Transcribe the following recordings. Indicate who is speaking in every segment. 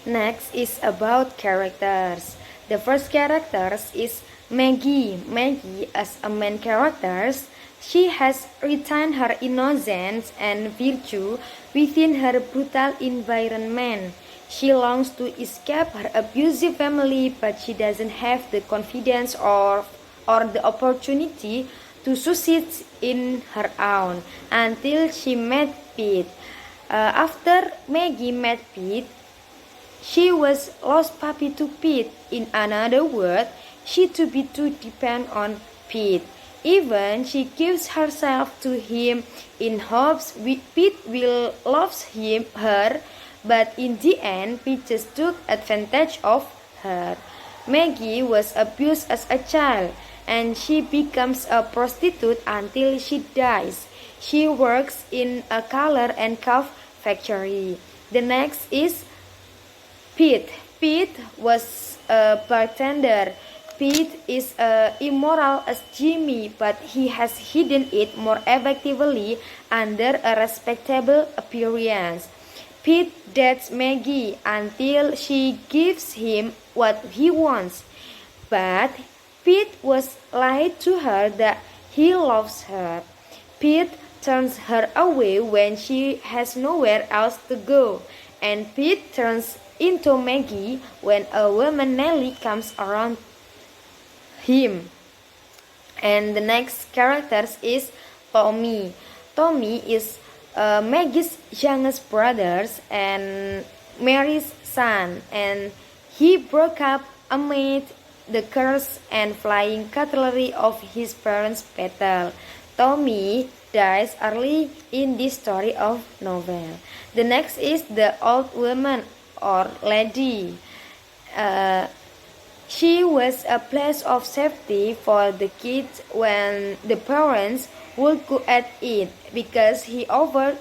Speaker 1: Next is about characters. The first character is Maggie. Maggie, as a main character, she has retained her innocence and virtue within her brutal environment. She longs to escape her abusive family, but she doesn't have the confidence or the opportunity to succeed in her own until she met Pete. After Maggie met Pete, she was lost puppy to Pete. In another word, she to be too depend on Pete. Even she gives herself to him in hopes Pete will love her, but in the end, Pete just took advantage of her. Maggie was abused as a child, and she becomes a prostitute until she dies. She works in a color and cuff factory. The next is Pete. Pete was a bartender. Pete is immoral as Jimmy, but he has hidden it more effectively under a respectable appearance. Pete dates Maggie until she gives him what he wants, but Pete was lied to her that he loves her. Pete turns her away when she has nowhere else to go, and Pete turns into Maggie when a woman Nellie comes around him. And the next character is Tommy. Tommy is Maggie's youngest brother and Mary's son, and he broke up amid the curse and flying cutlery of his parents' battle. Tommy dies early in this story of novel. The next is the old woman or lady. She was a place of safety for the kids when the parents would go at it because she offers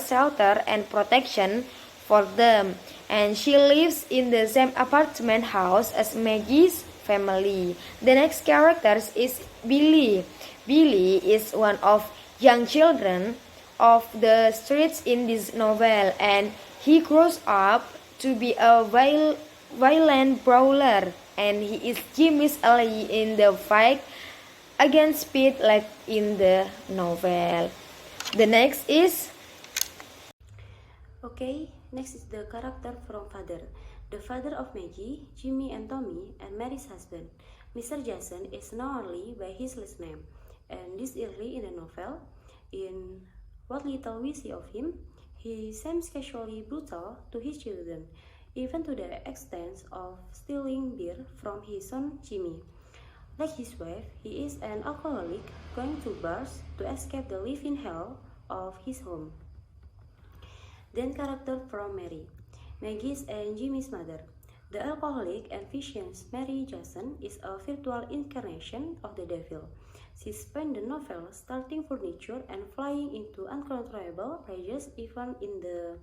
Speaker 1: shelter and protection for them, and she lives in the same apartment house as Maggie's family. The next character is Billy. Billy is one of young children of the streets in this novel, and he grows up to be a violent brawler, and he is Jimmy's ally in the fight against Pete like in the novel. The next is
Speaker 2: Okay, next is the character from Father. The father of Maggie, Jimmy and Tommy, and Mary's husband. Mr. Jason is known only by his last name, and this early in the novel, in what little we see of him, he seems casually brutal to his children, even to the extent of stealing beer from his son Jimmy. Like his wife, he is an alcoholic going to bars to escape the living hell of his home. Then character from Mary, Maggie's and Jimmy's mother. The alcoholic and vicious Mary Jason is a virtual incarnation of the devil. She spent the novel starting furniture and flying into uncontrollable rages even in the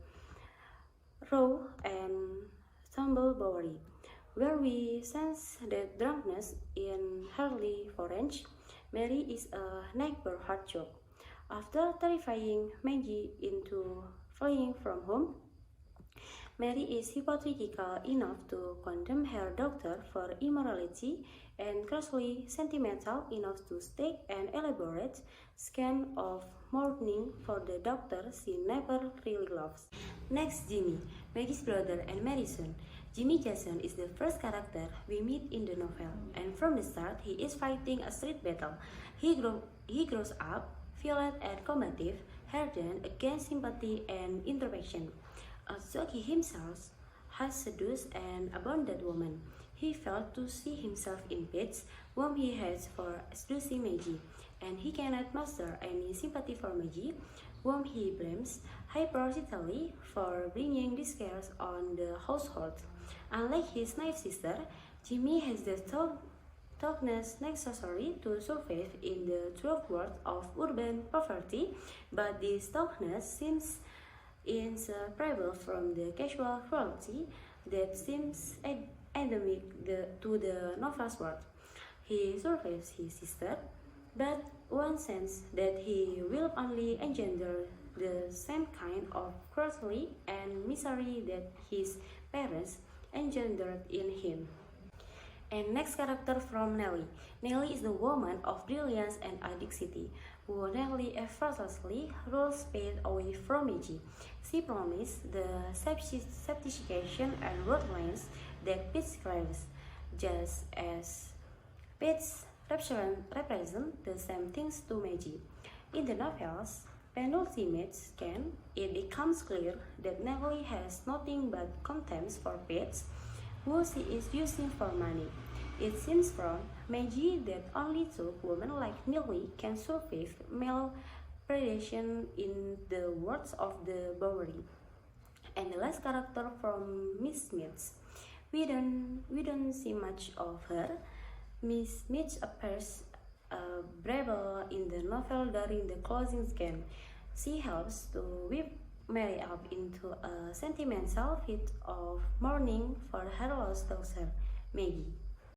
Speaker 2: raw and tumbleweed, where we sense the drunkenness in Harley Orange. Mary is a neighborhood joke. After terrifying Maggie into fleeing from home, Mary is hypocritical enough to condemn her daughter for immorality and grossly sentimental enough to stake an elaborate skein of mourning for the daughter she never really loves. Next, Jimmy, Maggie's brother and Mary's son. Jimmy Jason is the first character we meet in the novel, and from the start he is fighting a street battle. He grows up violent and combative, hardened against sympathy and intervention. Although he himself has seduced and abandoned woman, he failed to see himself in Pete, whom he hates for seducing Maggie, and he cannot muster any sympathy for Maggie, whom he blames hypocritically for bringing disgrace on the household. Unlike his naive sister, Jimmy has the toughness necessary to survive in the rough world of urban poverty, but this toughness seems inseparable from the casual cruelty that seems endemic to the novel's world. He survives his sister, but one sense that he will only engender the same kind of cruelty and misery that his parents engendered in him. And next character from Nellie. Nellie is the woman of brilliance and audacity, who nearly effortlessly rules fate away from Meiji. She promised the sophistication and worldliness that Pete craves, just as Pete represent the same things to Meiji. In the novel's penultimate scan, it becomes clear that Nellie has nothing but contempt for Pete, who she is using for money. It seems from Meiji that only two women like Nellie can survive male predation in the words of the Bowery. And the last character from Miss Smith. We don't see much of her. Miss Smith appears brave in the novel during the closing scan. She helps to whip Mary up into a sentimental fit of mourning for her lost daughter, Maggie.